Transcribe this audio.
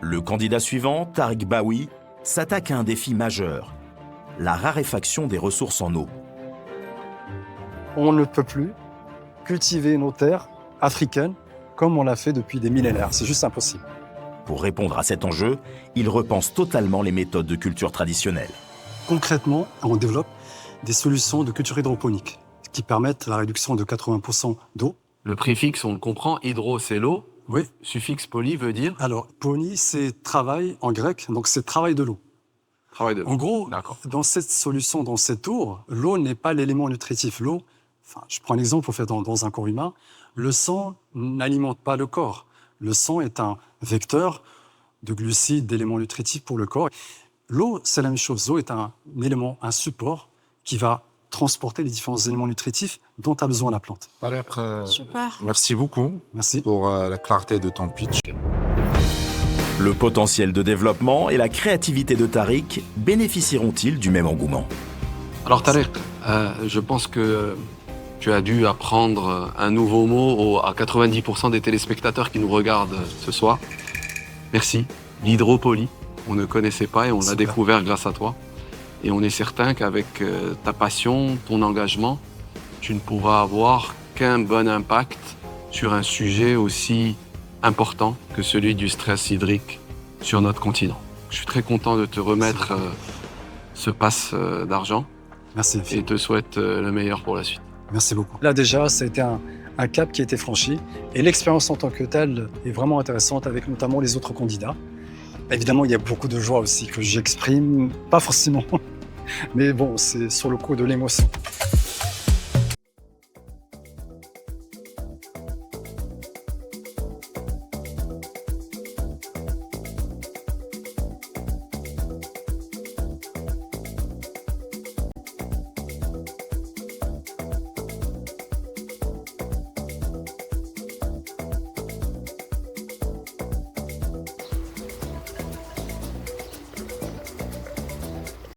Le candidat suivant, Tariq Baoui, s'attaque à un défi majeur, la raréfaction des ressources en eau. On ne peut plus cultiver nos terres africaines comme on l'a fait depuis des millénaires. C'est juste impossible. Pour répondre à cet enjeu, il repense totalement les méthodes de culture traditionnelles. Concrètement, on développe des solutions de culture hydroponique qui permettent la réduction de 80% d'eau. Le préfixe, on le comprend, hydro, c'est l'eau. Oui. Suffixe poly veut dire Alors, poni, c'est travail en grec, donc c'est travail de l'eau. travail de l'eau. En gros, D'accord. dans cette solution, dans cette tour, l'eau n'est pas l'élément nutritif. L'eau, je prends un exemple, dans un corps humain, le sang n'alimente pas le corps. Le sang est un vecteur de glucides, d'éléments nutritifs pour le corps. L'eau, c'est la même chose. L'eau est un élément, un support qui va transporter les différents éléments nutritifs dont a besoin la plante. Tariq, Super. merci beaucoup Merci. pour la clarté de ton pitch. Le potentiel de développement et la créativité de Tariq bénéficieront-ils du même engouement? Alors Tariq, je pense que tu as dû apprendre un nouveau mot à 90% des téléspectateurs qui nous regardent ce soir. Merci. L'hydropolie, on ne connaissait pas et on l'a Super. découvert grâce à toi. Et on est certain qu'avec ta passion, ton engagement, tu ne pourras avoir qu'un bon impact sur un sujet aussi important que celui du stress hydrique sur notre continent. Je suis très content de te remettre ce passe d'argent Merci et infiniment. te souhaite le meilleur pour la suite. Merci beaucoup. Là déjà, ça a été un cap qui a été franchi et l'expérience en tant que telle est vraiment intéressante avec notamment les autres candidats. Évidemment, il y a beaucoup de joie aussi que j'exprime, pas forcément, mais bon, c'est sur le coup de l'émotion.